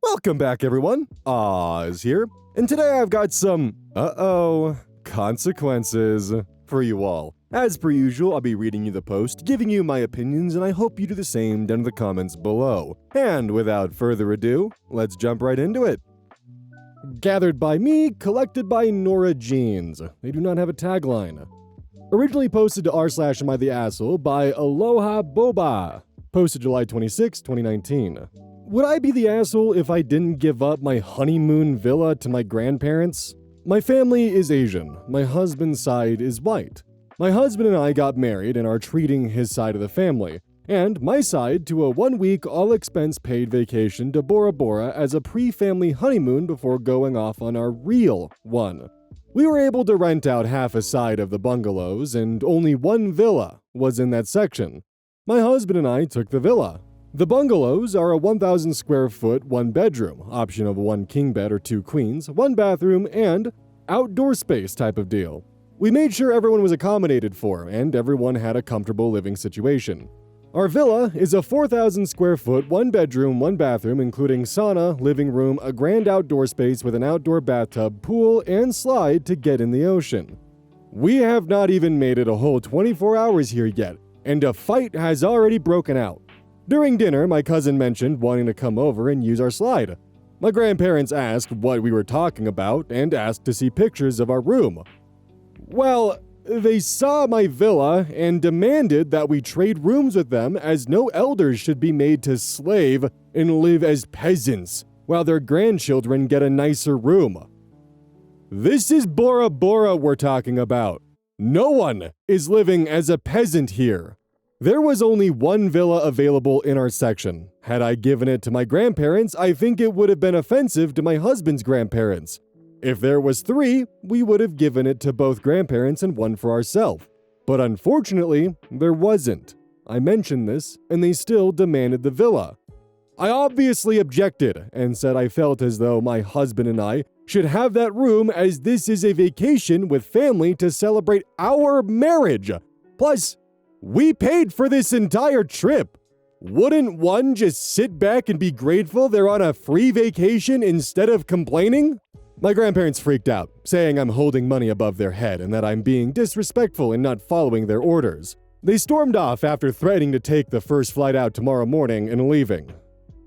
Welcome back, everyone. Oz here, and today I've got some consequences for you all. As per usual, I'll be reading you the post, giving you my opinions, and I hope you do the same down in the comments below. And without further ado, let's jump right into it. Gathered by me, collected by Nora Jeans. They do not have a tagline. Originally posted to r/am_I_the_asshole by Aloha Boba. Posted July 26, 2019. Would I be the asshole if I didn't give up my honeymoon villa to my grandparents? My family is Asian. My husband's side is white. My husband and I got married and are treating his side of the family, and my side to a 1-week all-expense-paid vacation to Bora Bora as a pre-family honeymoon before going off on our real one. We were able to rent out half a side of the bungalows, and only one villa was in that section. My husband and I took the villa. The bungalows are a 1,000 square foot, 1-bedroom, option of 1 king bed or 2 queens, 1 bathroom, and outdoor space type of deal. We made sure everyone was accommodated for, and everyone had a comfortable living situation. Our villa is a 4,000 square foot, 1-bedroom, 1 bathroom, including sauna, living room, a grand outdoor space with an outdoor bathtub, pool, and slide to get in the ocean. We have not even made it a whole 24 hours here yet, and a fight has already broken out. During dinner, my cousin mentioned wanting to come over and use our slide. My grandparents asked what we were talking about and asked to see pictures of our room. Well, they saw my villa and demanded that we trade rooms with them, as no elders should be made to slave and live as peasants while their grandchildren get a nicer room. This is Bora Bora we're talking about. No one is living as a peasant here. There was only one villa available in our section. Had I given it to my grandparents, I think it would have been offensive to my husband's grandparents. If there was 3, we would have given it to both grandparents and one for ourselves. But unfortunately, there wasn't. I mentioned this, and they still demanded the villa. I obviously objected and said I felt as though my husband and I should have that room, as this is a vacation with family to celebrate our marriage. Plus, we paid for this entire trip. Wouldn't one just sit back and be grateful they're on a free vacation instead of complaining? My grandparents freaked out, saying I'm holding money above their head and that I'm being disrespectful and not following their orders. They stormed off after threatening to take the first flight out tomorrow morning and leaving.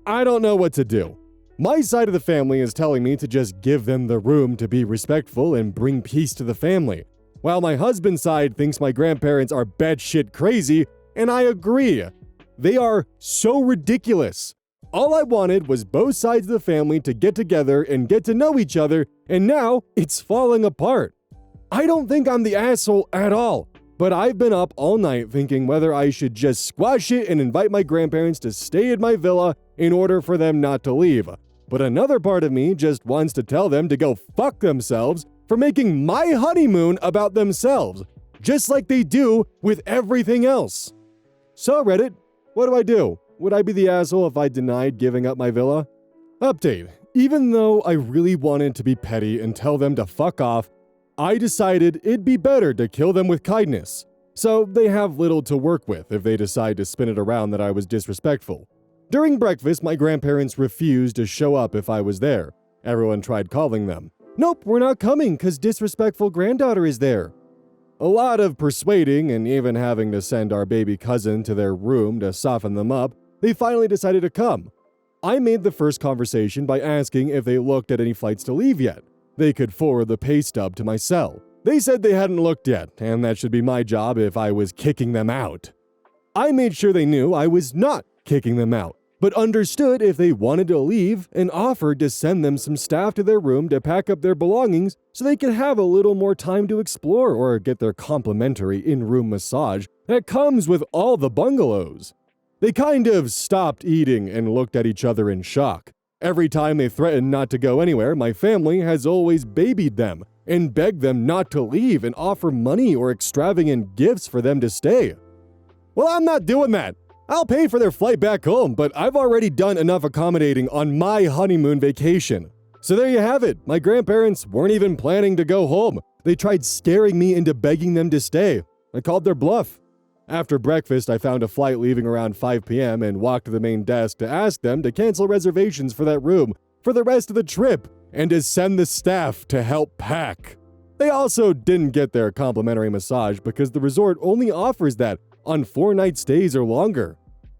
I don't know what to do. My side of the family is telling me to just give them the room to be respectful and bring peace to the family, while my husband's side thinks my grandparents are batshit crazy, and I agree. They are so ridiculous. All I wanted was both sides of the family to get together and get to know each other, and now it's falling apart. I don't think I'm the asshole at all, but I've been up all night thinking whether I should just squash it and invite my grandparents to stay at my villa in order for them not to leave. But another part of me just wants to tell them to go fuck themselves for making my honeymoon about themselves, just like they do with everything else. So Reddit, what do I do? Would I be the asshole if I denied giving up my villa? Update. Even though I really wanted to be petty and tell them to fuck off, I decided it'd be better to kill them with kindness. So they have little to work with if they decide to spin it around that I was disrespectful. During breakfast, my grandparents refused to show up if I was there. Everyone tried calling them. Nope, we're not coming because disrespectful granddaughter is there. A lot of persuading and even having to send our baby cousin to their room to soften them up, they finally decided to come. I made the first conversation by asking if they looked at any flights to leave yet. They could forward the pay stub to my cell. They said they hadn't looked yet, and that should be my job if I was kicking them out. I made sure they knew I was not kicking them out, but understood if they wanted to leave and offered to send them some staff to their room to pack up their belongings so they could have a little more time to explore or get their complimentary in-room massage that comes with all the bungalows. They kind of stopped eating and looked at each other in shock. Every time they threatened not to go anywhere, my family has always babied them and begged them not to leave and offer money or extravagant gifts for them to stay. Well, I'm not doing that. I'll pay for their flight back home, but I've already done enough accommodating on my honeymoon vacation. So there you have it. My grandparents weren't even planning to go home. They tried scaring me into begging them to stay. I called their bluff. After breakfast, I found a flight leaving around 5 p.m. and walked to the main desk to ask them to cancel reservations for that room for the rest of the trip and to send the staff to help pack. They also didn't get their complimentary massage because the resort only offers that on 4-night stays or longer.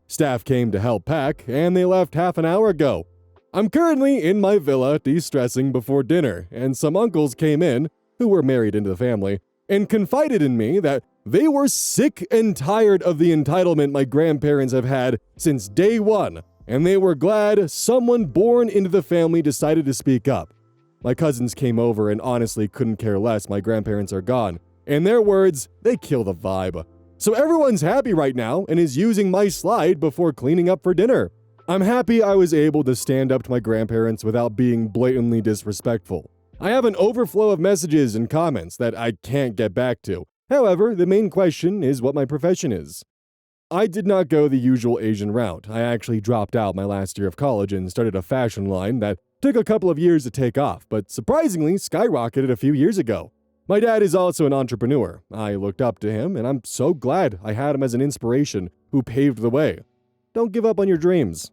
Staff came to help pack, and they left half an hour ago. I'm currently in my villa de-stressing before dinner, and some uncles came in, who were married into the family, and confided in me that they were sick and tired of the entitlement my grandparents have had since day one, and they were glad someone born into the family decided to speak up. My cousins came over and honestly couldn't care less my grandparents are gone. In their words, they kill the vibe. So everyone's happy right now and is using my slide before cleaning up for dinner. I'm happy I was able to stand up to my grandparents without being blatantly disrespectful. I have an overflow of messages and comments that I can't get back to. However, the main question is what my profession is. I did not go the usual Asian route. I actually dropped out my last year of college and started a fashion line that took a couple of years to take off, but surprisingly skyrocketed a few years ago. My dad is also an entrepreneur. I looked up to him, and I'm so glad I had him as an inspiration who paved the way. Don't give up on your dreams.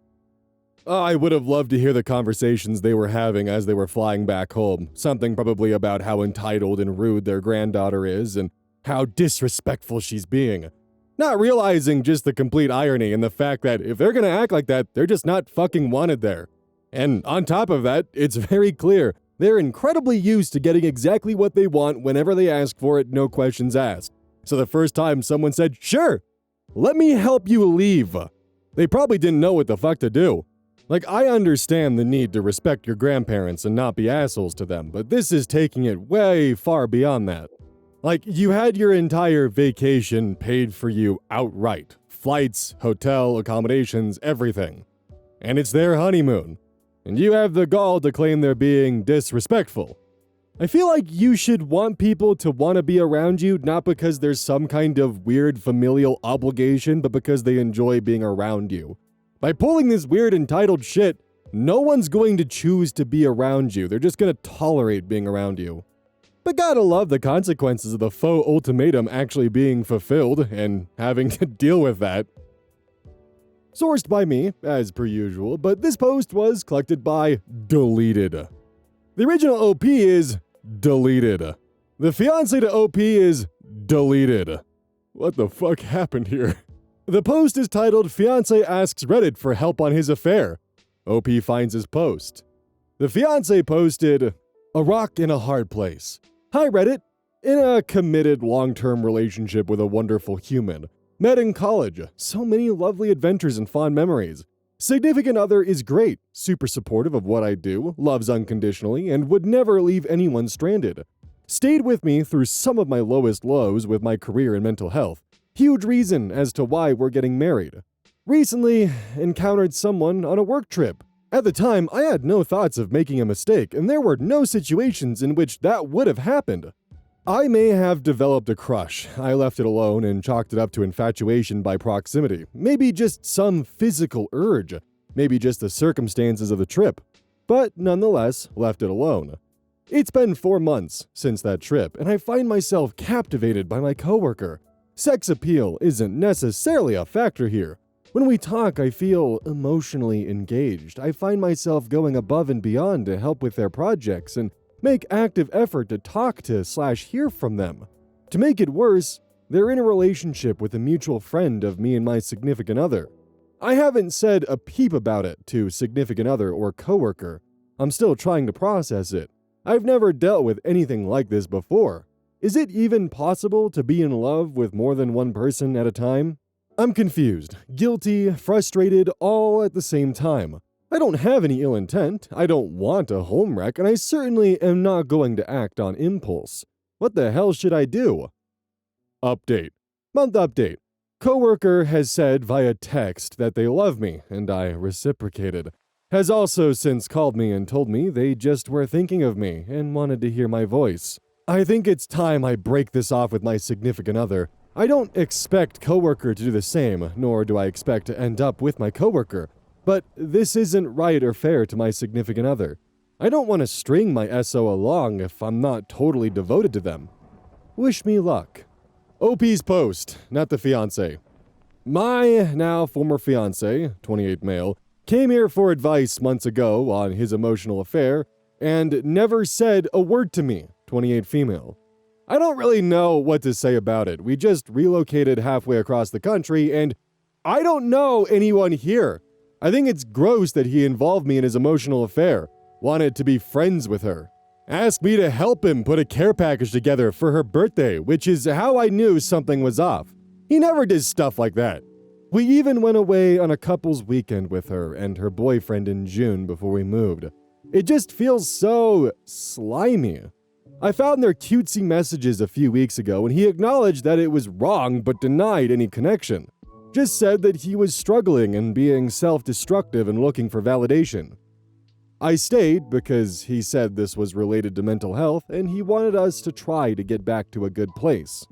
I would have loved to hear the conversations they were having as they were flying back home. Something probably about how entitled and rude their granddaughter is and how disrespectful she's being. Not realizing just the complete irony and the fact that if they're gonna act like that, they're just not fucking wanted there. And on top of that, it's very clear they're incredibly used to getting exactly what they want whenever they ask for it, no questions asked. So the first time someone said, "Sure, let me help you leave," they probably didn't know what the fuck to do. Like, I understand the need to respect your grandparents and not be assholes to them, but this is taking it way far beyond that. Like, you had your entire vacation paid for you outright. Flights, hotel, accommodations, everything. And it's their honeymoon. And you have the gall to claim they're being disrespectful. I feel like you should want people to want to be around you, not because there's some kind of weird familial obligation, but because they enjoy being around you. By pulling this weird entitled shit, no one's going to choose to be around you. They're just going to tolerate being around you. But gotta love the consequences of the faux ultimatum actually being fulfilled and having to deal with that. Sourced by me, as per usual, but this post was collected by Deleted. The original OP is deleted. The fiancé to OP is deleted. What the fuck happened here? The post is titled "Fiancé asks Reddit for help on his affair." OP finds his post. The fiancé posted, "A rock in a hard place. Hi Reddit. In a committed long-term relationship with a wonderful human. Met in college. So many lovely adventures and fond memories. Significant other is great, super supportive of what I do, loves unconditionally, and would never leave anyone stranded. Stayed with me through some of my lowest lows with my career and mental health. Huge reason as to why we're getting married. Recently encountered someone on a work trip. At the time, I had no thoughts of making a mistake, and there were no situations in which that would have happened. I may have developed a crush. I left it alone and chalked it up to infatuation by proximity. Maybe just some physical urge. Maybe just the circumstances of the trip. But nonetheless, left it alone. It's been 4 months since that trip, and I find myself captivated by my coworker. Sex appeal isn't necessarily a factor here. When we talk, I feel emotionally engaged. I find myself going above and beyond to help with their projects and make active effort to talk to/hear from them. To make it worse, they're in a relationship with a mutual friend of me and my significant other. I haven't said a peep about it to significant other or coworker. I'm still trying to process it. I've never dealt with anything like this before. Is it even possible to be in love with more than one person at a time? I'm confused, guilty, frustrated, all at the same time. I don't have any ill intent, I don't want a home wreck, and I certainly am not going to act on impulse. What the hell should I do? Update. Month update. Coworker has said via text that they love me, and I reciprocated. Has also since called me and told me they just were thinking of me and wanted to hear my voice. I think it's time I break this off with my significant other. I don't expect coworker to do the same, nor do I expect to end up with my coworker. But this isn't right or fair to my significant other. I don't want to string my SO along if I'm not totally devoted to them. Wish me luck. OP's post, not the fiancé. My now former fiancé, 28 male, Came here for advice months ago on his emotional affair, and never said a word to me, 28 female. I don't really know what to say about it. We just relocated halfway across the country, and I don't know anyone here. I think it's gross that he involved me in his emotional affair, wanted to be friends with her. Asked me to help him put a care package together for her birthday, which is how I knew something was off. He never did stuff like that. We even went away on a couple's weekend with her and her boyfriend in June before we moved. It just feels so slimy. I found their cutesy messages a few weeks ago, and he acknowledged that it was wrong but denied any connection. Just said that he was struggling and being self-destructive and looking for validation. I stayed because he said this was related to mental health and he wanted us to try to get back to a good place.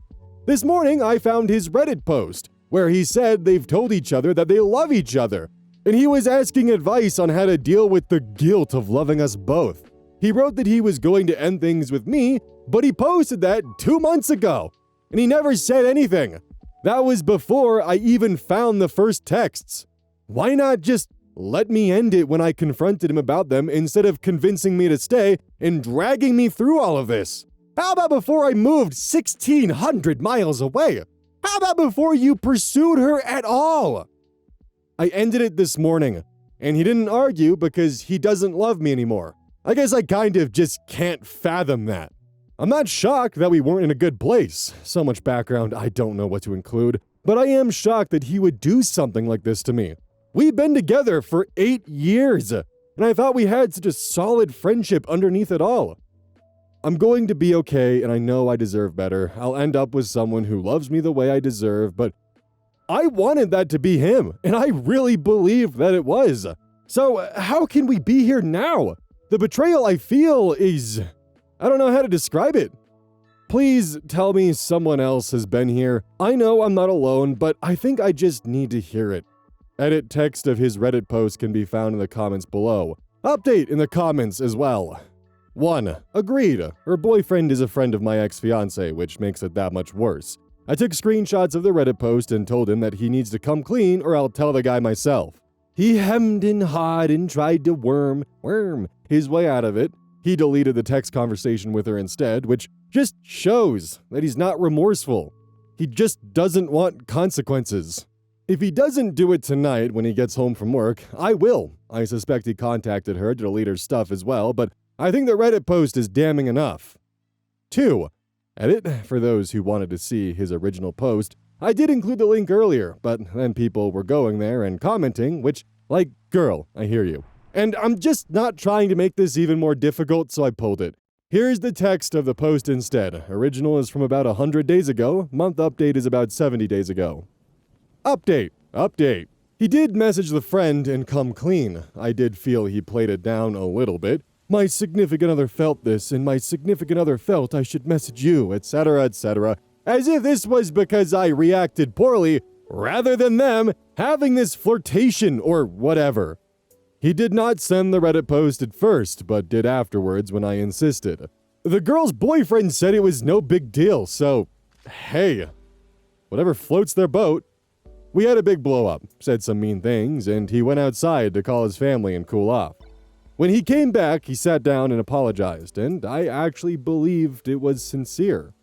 This morning I found his Reddit post where he said they've told each other that they love each other, and he was asking advice on how to deal with the guilt of loving us both. He wrote that he was going to end things with me, but he posted that 2 months ago, and he never said anything. That was before I even found the first texts. Why not just let me end it when I confronted him about them instead of convincing me to stay and dragging me through all of this? How about before I moved 1,600 miles away? How about before you pursued her at all? I ended it this morning, and he didn't argue because he doesn't love me anymore. I guess I kind of just can't fathom that. I'm not shocked that we weren't in a good place. So much background, I don't know what to include. But I am shocked that he would do something like this to me. We've been together for 8 years, and I thought we had such a solid friendship underneath it all. I'm going to be okay, and I know I deserve better. I'll end up with someone who loves me the way I deserve, but I wanted that to be him, and I really believed that it was. So how can we be here now? The betrayal I feel is... I don't know how to describe it. Please tell me someone else has been here. I know I'm not alone, but I think I just need to hear it. Edit text of his Reddit post can be found in the comments below. Update in the comments as well. 1. Agreed. Her boyfriend is a friend of my ex-fiancé, which makes it that much worse. I took screenshots of the Reddit post and told him that he needs to come clean or I'll tell the guy myself. He hemmed and hawed and tried to worm his way out of it. He deleted the text conversation with her instead, which just shows that he's not remorseful. He just doesn't want consequences. If he doesn't do it tonight when he gets home from work, I will. I suspect he contacted her to delete her stuff as well, but I think the Reddit post is damning enough. 2. Edit, for those who wanted to see his original post, I did include the link earlier, but then people were going there and commenting, which, like, girl, I hear you. And I'm just not trying to make this even more difficult, so I pulled it. Here's the text of the post instead. Original is from about 100 days ago. Month update is about 70 days ago. Update. He did message the friend and come clean. I did feel he played it down a little bit. My significant other felt this, and my significant other felt I should message you, etc., etc. As if this was because I reacted poorly, rather than them having this flirtation or whatever. He did not send the Reddit post at first, but did afterwards when I insisted. The girl's boyfriend said it was no big deal, so, hey, whatever floats their boat. We had a big blow-up, said some mean things, and he went outside to call his family and cool off. When he came back, he sat down and apologized, and I actually believed it was sincere.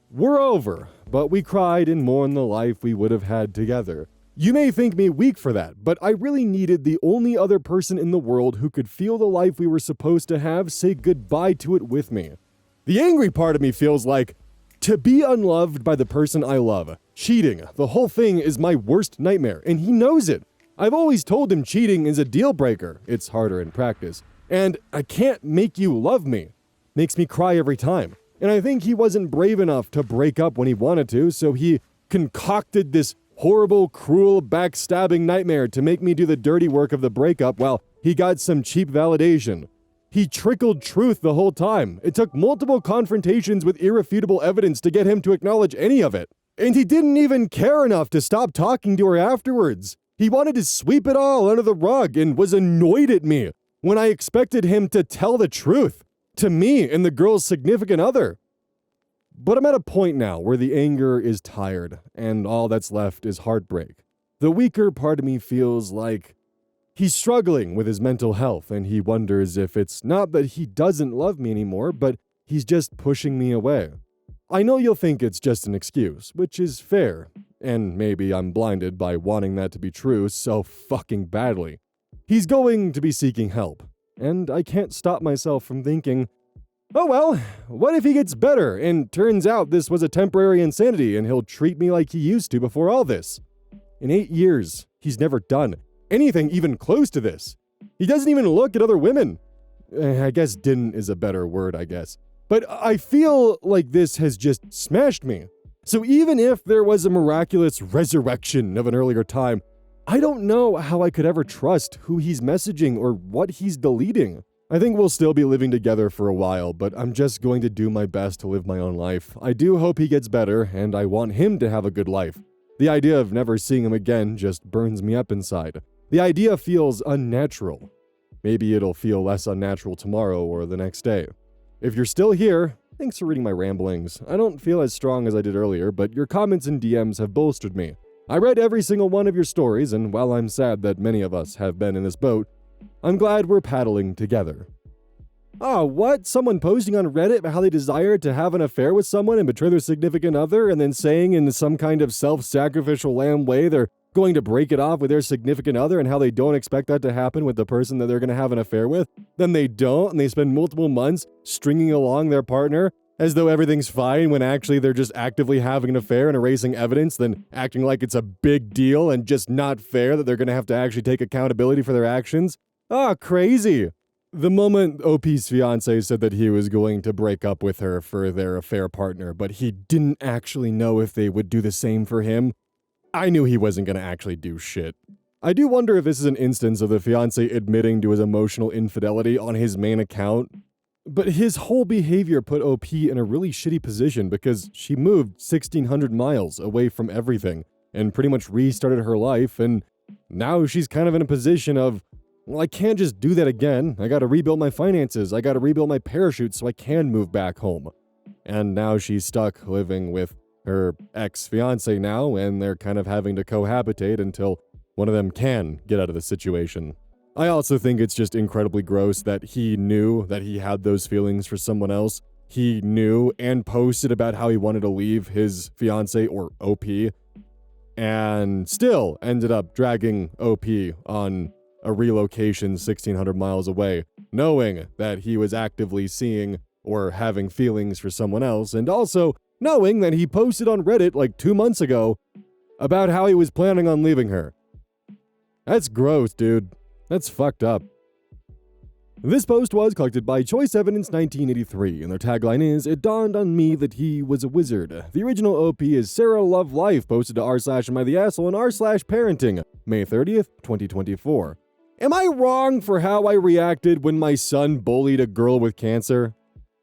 We're over, but we cried and mourned the life we would have had together. You may think me weak for that, but I really needed the only other person in the world who could feel the life we were supposed to have say goodbye to it with me. The angry part of me feels like, to be unloved by the person I love, cheating, the whole thing is my worst nightmare, and he knows it. I've always told him cheating is a deal breaker. It's harder in practice. And I can't make you love me. Makes me cry every time. And I think he wasn't brave enough to break up when he wanted to, so he concocted this horrible, cruel, backstabbing nightmare to make me do the dirty work of the breakup while he got some cheap validation. He trickled truth the whole time. It took multiple confrontations with irrefutable evidence to get him to acknowledge any of it. And he didn't even care enough to stop talking to her afterwards. He wanted to sweep it all under the rug and was annoyed at me when I expected him to tell the truth to me and the girl's significant other. But I'm at a point now where the anger is tired and all that's left is heartbreak. The weaker part of me feels like He's struggling with his mental health, and he wonders if it's not that he doesn't love me anymore, but he's just pushing me away. I know you'll think it's just an excuse, which is fair, and maybe I'm blinded by wanting that to be true so fucking badly. He's going to be seeking help, and I can't stop myself from thinking, oh well, what if he gets better and turns out this was a temporary insanity and he'll treat me like he used to before all this? In 8 years, he's never done anything even close to this. He doesn't even look at other women. I guess didn't is a better word, I guess. But I feel like this has just smashed me. So even if there was a miraculous resurrection of an earlier time, I don't know how I could ever trust who he's messaging or what he's deleting. I think we'll still be living together for a while, but I'm just going to do my best to live my own life. I do hope he gets better, and I want him to have a good life. The idea of never seeing him again just burns me up inside. The idea feels unnatural. Maybe it'll feel less unnatural tomorrow or the next day. If you're still here, thanks for reading my ramblings. I don't feel as strong as I did earlier, but your comments and DMs have bolstered me. I read every single one of your stories, and while I'm sad that many of us have been in this boat, I'm glad we're paddling together. Oh, what? Someone posting on Reddit about how they desire to have an affair with someone and betray their significant other, and then saying in some kind of self-sacrificial lamb way they're going to break it off with their significant other and how they don't expect that to happen with the person that they're going to have an affair with. Then they don't, and they spend multiple months stringing along their partner as though everything's fine when actually they're just actively having an affair and erasing evidence, then acting like it's a big deal and just not fair that they're going to have to actually take accountability for their actions. Ah, crazy. The moment OP's fiancé said that he was going to break up with her for their affair partner, but he didn't actually know if they would do the same for him, I knew he wasn't going to actually do shit. I do wonder if this is an instance of the fiancé admitting to his emotional infidelity on his main account. But his whole behavior put OP in a really shitty position because she moved 1,600 miles away from everything and pretty much restarted her life, and now she's kind of in a position of, well, I can't just do that again. I gotta rebuild my finances. I gotta rebuild my parachute so I can move back home. And now she's stuck living with her ex-fiancé now, and they're kind of having to cohabitate until one of them can get out of the situation. I also think it's just incredibly gross that he knew that he had those feelings for someone else. He knew and posted about how he wanted to leave his fiancé, or OP, and still ended up dragging OP on a relocation 1,600 miles away, knowing that he was actively seeing or having feelings for someone else, and also knowing that he posted on Reddit like 2 months ago about how he was planning on leaving her. That's gross, dude. That's fucked up. This post was collected by Choice Evidence 1983, and their tagline is, "It dawned on me that he was a wizard." The original OP is Sarah Love Life, posted to r/am_I_the_asshole and r/parenting, May 30th, 2024. Am I wrong for how I reacted when my son bullied a girl with cancer?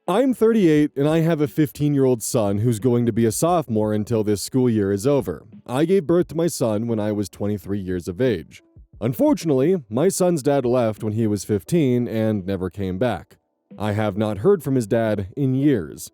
I'm 38, and I have a 15-year-old son who's going to be a sophomore until this school year is over. I gave birth to my son when I was 23 years of age. Unfortunately, my son's dad left when he was 15 and never came back. I have not heard from his dad in years.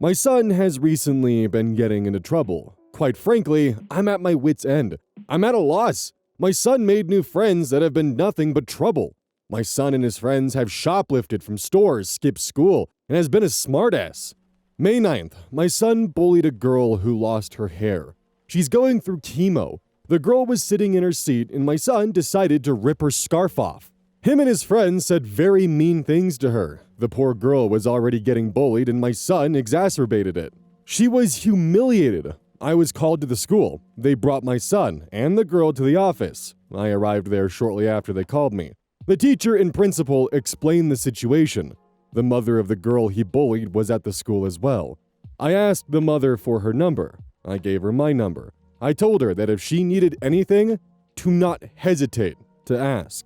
My son has recently been getting into trouble. Quite frankly, I'm at my wit's end. I'm at a loss. My son made new friends that have been nothing but trouble. My son and his friends have shoplifted from stores, skipped school, and has been a smartass. May 9th, my son bullied a girl who lost her hair. She's going through chemo. The girl was sitting in her seat, and my son decided to rip her scarf off. Him and his friends said very mean things to her. The poor girl was already getting bullied, and my son exacerbated it. She was humiliated. I was called to the school. They brought my son and the girl to the office. I arrived there shortly after they called me. The teacher and principal explained the situation. The mother of the girl he bullied was at the school as well. I asked the mother for her number. I gave her my number. I told her that if she needed anything, to not hesitate to ask.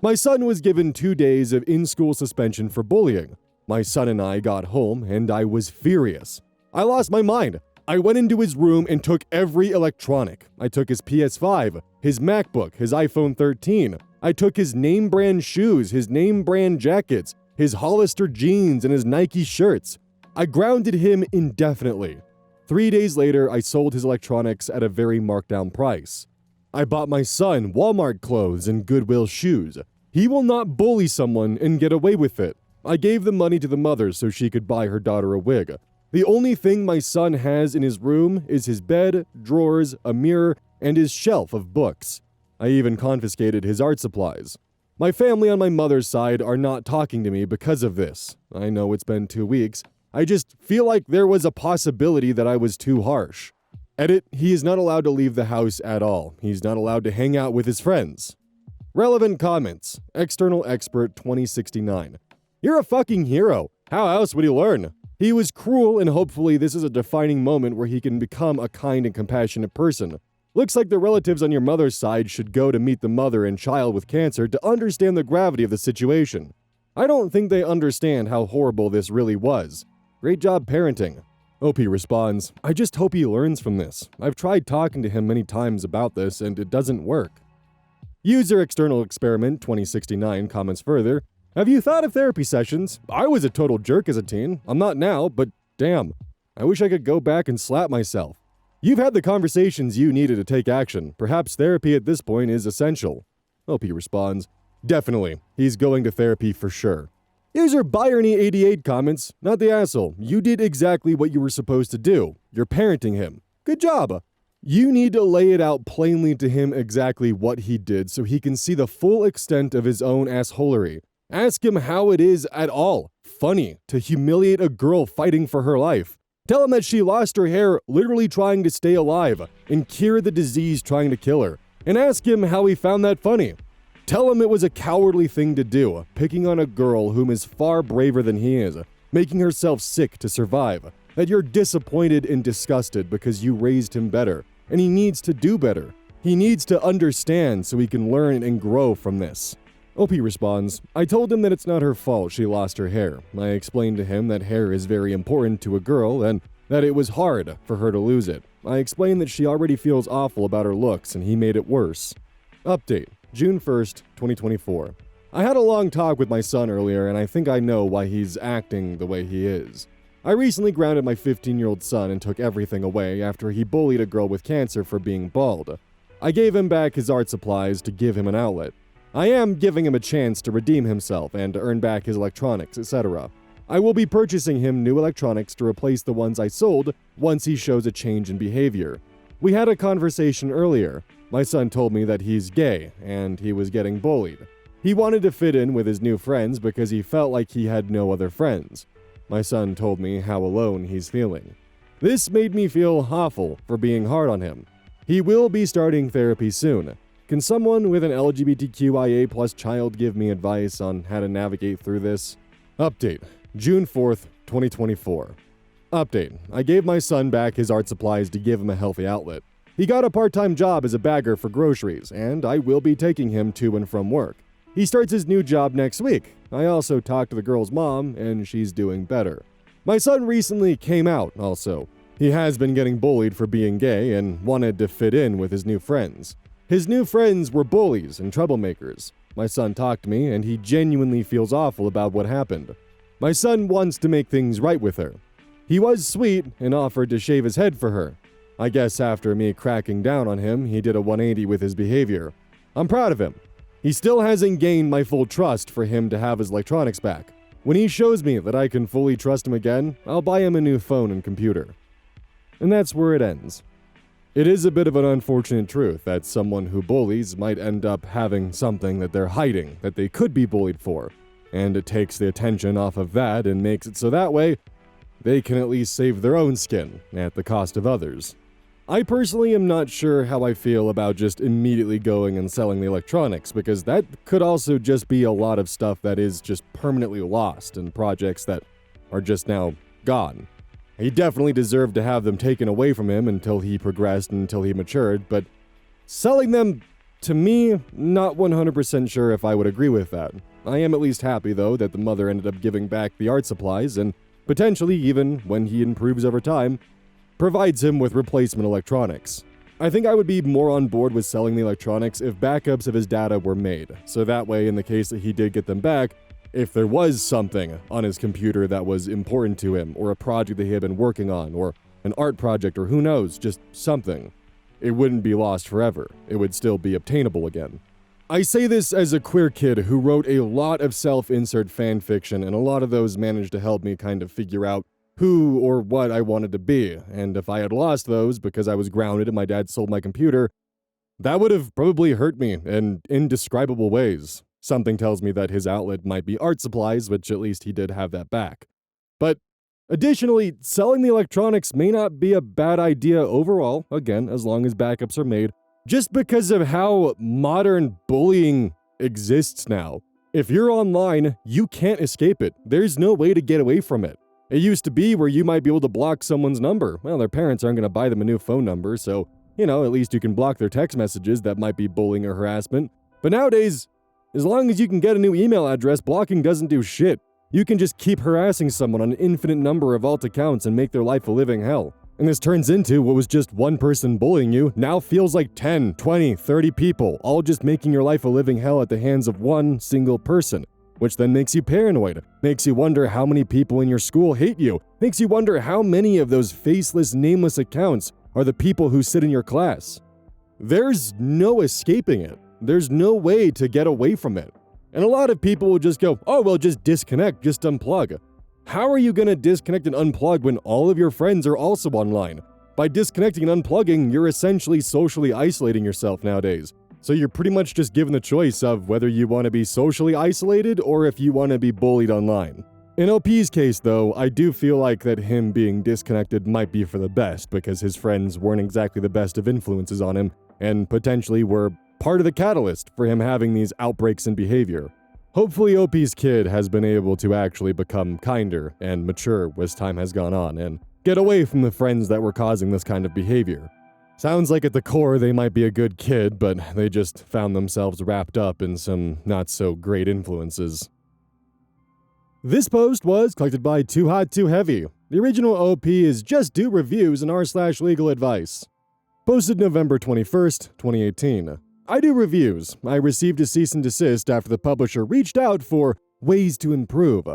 My son was given 2 days of in-school suspension for bullying. My son and I got home, and I was furious. I lost my mind. I went into his room and took every electronic. I took his PS5, his MacBook, his iPhone 13. I took his name brand shoes, his name brand jackets, his Hollister jeans, and his Nike shirts. I grounded him indefinitely. 3 days later, I sold his electronics at a very marked down price. I bought my son Walmart clothes and Goodwill shoes. He will not bully someone and get away with it. I gave the money to the mother so she could buy her daughter a wig. The only thing my son has in his room is his bed, drawers, a mirror, and his shelf of books. I even confiscated his art supplies. My family on my mother's side are not talking to me because of this. I know it's been 2 weeks. I just feel like there was a possibility that I was too harsh. Edit, he is not allowed to leave the house at all. He's not allowed to hang out with his friends. Relevant comments. External Expert 2069. You're a fucking hero. How else would he learn? He was cruel, and hopefully this is a defining moment where he can become a kind and compassionate person. Looks like the relatives on your mother's side should go to meet the mother and child with cancer to understand the gravity of the situation. I don't think they understand how horrible this really was. Great job parenting. OP responds, I just hope he learns from this. I've tried talking to him many times about this and it doesn't work. User External Experiment 2069 comments further, have you thought of therapy sessions? I was a total jerk as a teen. I'm not now, but damn. I wish I could go back and slap myself. You've had the conversations you needed to take action. Perhaps therapy at this point is essential. OP responds, definitely. He's going to therapy for sure. User Byerny88 comments, not the asshole. You did exactly what you were supposed to do. You're parenting him. Good job. You need to lay it out plainly to him exactly what he did so he can see the full extent of his own assholery. Ask him how it is at all funny to humiliate a girl fighting for her life. Tell him that she lost her hair literally trying to stay alive and cure the disease trying to kill her. And ask him how he found that funny. Tell him it was a cowardly thing to do, picking on a girl whom is far braver than he is, making herself sick to survive. That you're disappointed and disgusted because you raised him better, and he needs to do better. He needs to understand so he can learn and grow from this. OP responds, I told him that it's not her fault she lost her hair. I explained to him that hair is very important to a girl and that it was hard for her to lose it. I explained that she already feels awful about her looks and he made it worse. Update, June 1st, 2024. I had a long talk with my son earlier and I think I know why he's acting the way he is. I recently grounded my 15-year-old son and took everything away after he bullied a girl with cancer for being bald. I gave him back his art supplies to give him an outlet. I am giving him a chance to redeem himself and to earn back his electronics, etc. I will be purchasing him new electronics to replace the ones I sold once he shows a change in behavior. We had a conversation earlier. My son told me that he's gay and he was getting bullied. He wanted to fit in with his new friends because he felt like he had no other friends. My son told me how alone he's feeling. This made me feel awful for being hard on him. He will be starting therapy soon. Can someone with an LGBTQIA+ child give me advice on how to navigate through this? Update, June 4th, 2024. Update, I gave my son back his art supplies to give him a healthy outlet. He got a part-time job as a bagger for groceries, and I will be taking him to and from work. He starts his new job next week. I also talked to the girl's mom, and she's doing better. My son recently came out also. He has been getting bullied for being gay and wanted to fit in with his new friends. His new friends were bullies and troublemakers. My son talked to me, and he genuinely feels awful about what happened. My son wants to make things right with her. He was sweet and offered to shave his head for her. I guess after me cracking down on him, he did a 180 with his behavior. I'm proud of him. He still hasn't gained my full trust for him to have his electronics back. When he shows me that I can fully trust him again, I'll buy him a new phone and computer. And that's where it ends. It is a bit of an unfortunate truth that someone who bullies might end up having something that they're hiding that they could be bullied for, and it takes the attention off of that and makes it so that way they can at least save their own skin at the cost of others. I personally am not sure how I feel about just immediately going and selling the electronics, because that could also just be a lot of stuff that is just permanently lost and projects that are just now gone. He definitely deserved to have them taken away from him until he progressed and until he matured, but selling them, to me, not 100% sure if I would agree with that. I am at least happy, though, that the mother ended up giving back the art supplies and potentially, even when he improves over time, provides him with replacement electronics. I think I would be more on board with selling the electronics if backups of his data were made, so that way, in the case that he did get them back, if there was something on his computer that was important to him, or a project that he had been working on, or an art project, or who knows, just something. it wouldn't be lost forever. It would still be obtainable again. I say this as a queer kid who wrote a lot of self-insert fan fiction, and a lot of those managed to help me kind of figure out who or what I wanted to be, and if I had lost those because I was grounded and my dad sold my computer, that would have probably hurt me in indescribable ways. Something tells me that his outlet might be art supplies, which at least he did have that back. But additionally, selling the electronics may not be a bad idea overall, again, as long as backups are made, just because of how modern bullying exists now. If you're online, you can't escape it. There's no way to get away from it. It used to be where you might be able to block someone's number. Well, their parents aren't going to buy them a new phone number, so, at least you can block their text messages that might be bullying or harassment. But nowadays, as long as you can get a new email address, blocking doesn't do shit. You can just keep harassing someone on an infinite number of alt accounts and make their life a living hell. And this turns into what was just one person bullying you now feels like 10, 20, 30 people, all just making your life a living hell at the hands of one single person, which then makes you paranoid, makes you wonder how many people in your school hate you, makes you wonder how many of those faceless, nameless accounts are the people who sit in your class. There's no escaping it. There's no way to get away from it. And a lot of people will just go, oh, well, just disconnect, just unplug. How are you going to disconnect and unplug when all of your friends are also online? By disconnecting and unplugging, you're essentially socially isolating yourself nowadays. So you're pretty much just given the choice of whether you want to be socially isolated or if you want to be bullied online. In OP's case, though, I do feel like that him being disconnected might be for the best because his friends weren't exactly the best of influences on him and potentially were part of the catalyst for him having these outbreaks in behavior. Hopefully OP's kid has been able to actually become kinder and mature as time has gone on and get away from the friends that were causing this kind of behavior. Sounds like at the core they might be a good kid, but they just found themselves wrapped up in some not so great influences. This post was collected by Too Hot Too Heavy. The original OP is just do reviews and r/legal advice. Posted November 21st, 2018. I do reviews. I received a cease and desist after the publisher reached out for ways to improve.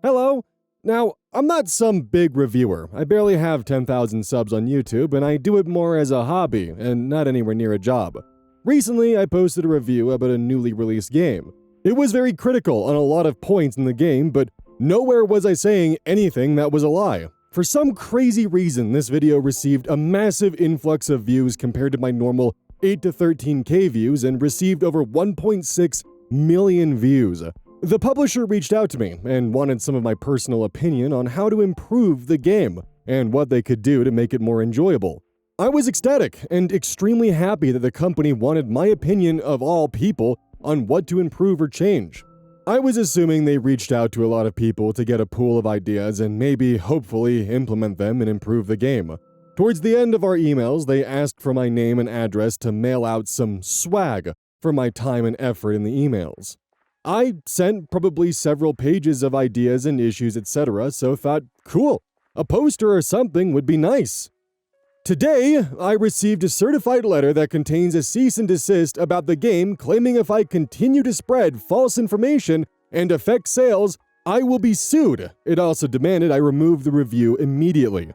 Hello? Now, I'm not some big reviewer. I barely have 10,000 subs on YouTube, and I do it more as a hobby and not anywhere near a job. Recently, I posted a review about a newly released game. It was very critical on a lot of points in the game, but nowhere was I saying anything that was a lie. For some crazy reason, this video received a massive influx of views compared to my normal 8 to 13k views and received over 1.6 million views. The publisher reached out to me and wanted some of my personal opinion on how to improve the game and what they could do to make it more enjoyable. I was ecstatic and extremely happy that the company wanted my opinion of all people on what to improve or change. I was assuming they reached out to a lot of people to get a pool of ideas and maybe, hopefully, implement them and improve the game. Towards the end of our emails, they asked for my name and address to mail out some swag for my time and effort in the emails. I sent probably several pages of ideas and issues, etc., so thought, cool, a poster or something would be nice. Today, I received a certified letter that contains a cease and desist about the game, claiming if I continue to spread false information and affect sales, I will be sued. It also demanded I remove the review immediately.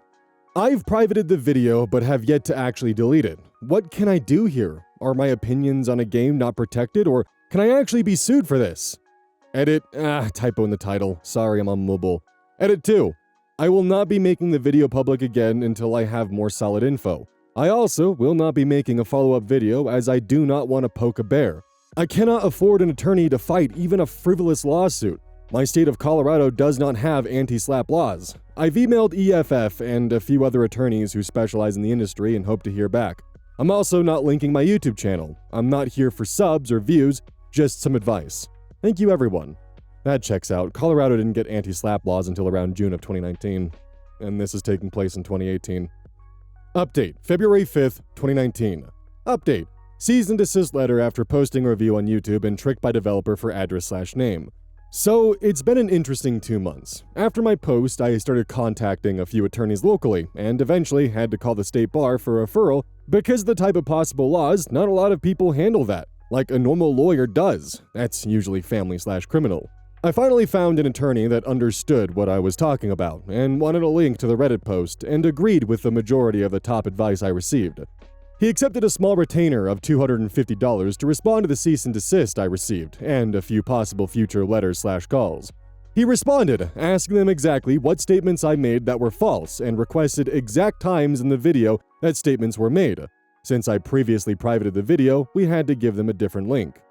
I've privated the video but have yet to actually delete it. What can I do here? Are my opinions on a game not protected, or can I actually be sued for this? Edit, typo in the title. Sorry, I'm on mobile. Edit 2. I will not be making the video public again until I have more solid info. I also will not be making a follow-up video as I do not want to poke a bear. I cannot afford an attorney to fight even a frivolous lawsuit. My state of Colorado does not have anti-slap laws. I've emailed EFF and a few other attorneys who specialize in the industry and hope to hear back. I'm also not linking my YouTube channel. I'm not here for subs or views, just some advice. Thank you, everyone. That checks out. Colorado didn't get anti-slap laws until around June of 2019, and this is taking place in 2018. Update, February 5th, 2019. Update, cease and desist letter after posting a review on YouTube and tricked by developer for address/name. So, it's been an interesting 2 months. After my post, I started contacting a few attorneys locally, and eventually had to call the state bar for a referral because of the type of possible laws, not a lot of people handle that, like a normal lawyer does. That's usually family/criminal. I finally found an attorney that understood what I was talking about, and wanted a link to the Reddit post, and agreed with the majority of the top advice I received. He accepted a small retainer of $250 to respond to the cease and desist I received, and a few possible future letters/calls. He responded, asking them exactly what statements I made that were false, and requested exact times in the video that statements were made. Since I previously privated the video, we had to give them a different link.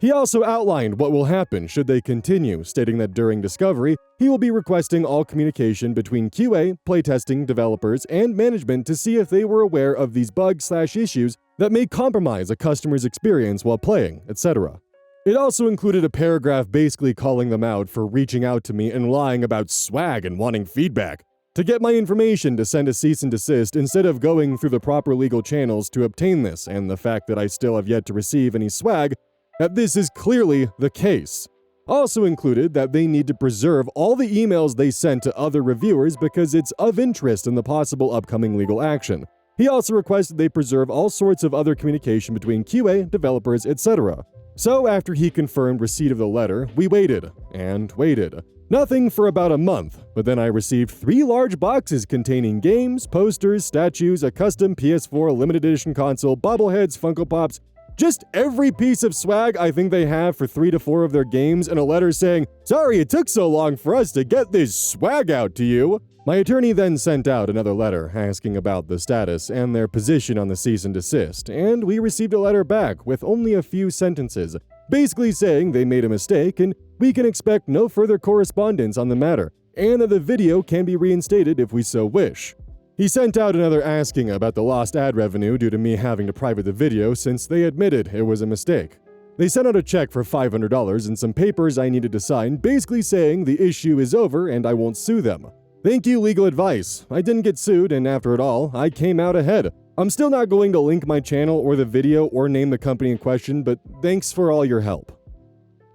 He also outlined what will happen should they continue, stating that during discovery, he will be requesting all communication between QA, playtesting, developers, and management to see if they were aware of these bugs/issues that may compromise a customer's experience while playing, etc. It also included a paragraph basically calling them out for reaching out to me and lying about swag and wanting feedback. To get my information to send a cease and desist instead of going through the proper legal channels to obtain this, and the fact that I still have yet to receive any swag, that this is clearly the case. Also included that they need to preserve all the emails they sent to other reviewers because it's of interest in the possible upcoming legal action. He also requested they preserve all sorts of other communication between QA, developers, etc. So after he confirmed receipt of the letter, we waited, and waited. Nothing for about a month, but then I received 3 large boxes containing games, posters, statues, a custom PS4 limited edition console, bobbleheads, Funko Pops, just every piece of swag I think they have for 3 to 4 of their games, and a letter saying, "Sorry it took so long for us to get this swag out to you." My attorney then sent out another letter asking about the status and their position on the cease and desist, and we received a letter back with only a few sentences, basically saying they made a mistake and we can expect no further correspondence on the matter, and that the video can be reinstated if we so wish. He sent out another asking about the lost ad revenue due to me having to private the video since they admitted it was a mistake. They sent out a check for $500 and some papers I needed to sign, basically saying the issue is over and I won't sue them. Thank you, legal advice. I didn't get sued, and after it all, I came out ahead. I'm still not going to link my channel or the video or name the company in question, but thanks for all your help.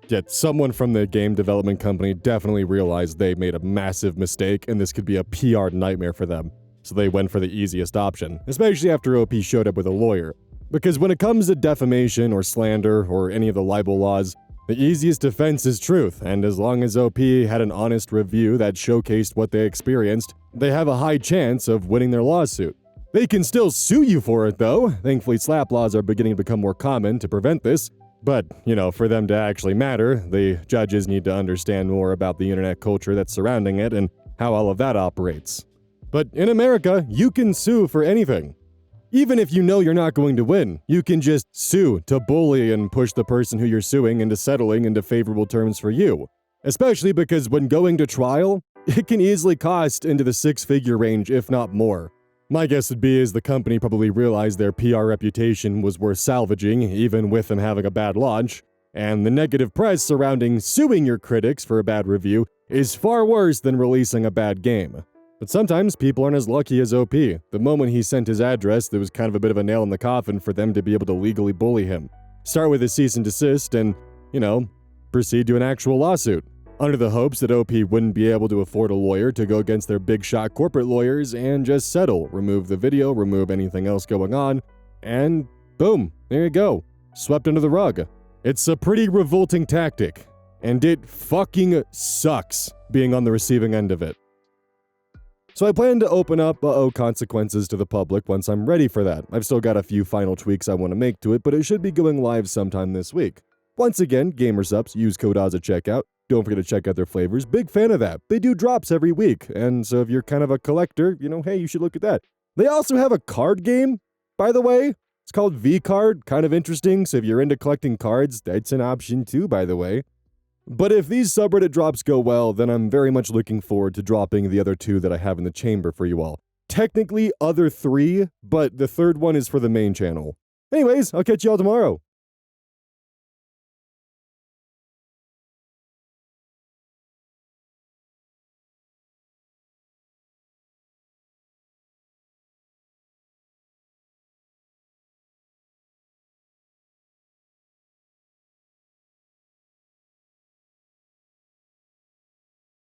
Yet someone from the game development company definitely realized they made a massive mistake and this could be a PR nightmare for them. So they went for the easiest option, especially after OP showed up with a lawyer. Because when it comes to defamation or slander or any of the libel laws, the easiest defense is truth, and as long as OP had an honest review that showcased what they experienced, they have a high chance of winning their lawsuit. They can still sue you for it though. Thankfully slap laws are beginning to become more common to prevent this. But, for them to actually matter, the judges need to understand more about the internet culture that's surrounding it and how all of that operates. But in America, you can sue for anything. Even if you know you're not going to win, you can just sue to bully and push the person who you're suing into settling into favorable terms for you. Especially because when going to trial, it can easily cost into the 6-figure range, if not more. My guess would be is the company probably realized their PR reputation was worth salvaging, even with them having a bad launch, and the negative press surrounding suing your critics for a bad review is far worse than releasing a bad game. But sometimes people aren't as lucky as OP. The moment he sent his address, there was kind of a bit of a nail in the coffin for them to be able to legally bully him. Start with a cease and desist and, proceed to an actual lawsuit, under the hopes that OP wouldn't be able to afford a lawyer to go against their big shot corporate lawyers and just settle, remove the video, remove anything else going on, and boom, there you go, swept under the rug. It's a pretty revolting tactic, and it fucking sucks being on the receiving end of it. So I plan to open up UhOhConsequences to the public once I'm ready for that. I've still got a few final tweaks I want to make to it, but it should be going live sometime this week. Once again, GamerSupps, use code OZ at checkout. Don't forget to check out their flavors. Big fan of that. They do drops every week, and so if you're kind of a collector, hey, you should look at that. They also have a card game, by the way. It's called V-Card, kind of interesting, so if you're into collecting cards, that's an option too, by the way. But if these subreddit drops go well, then I'm very much looking forward to dropping the other 2 that I have in the chamber for you all. Technically, other 3, but the 3rd one is for the main channel. Anyways, I'll catch you all tomorrow.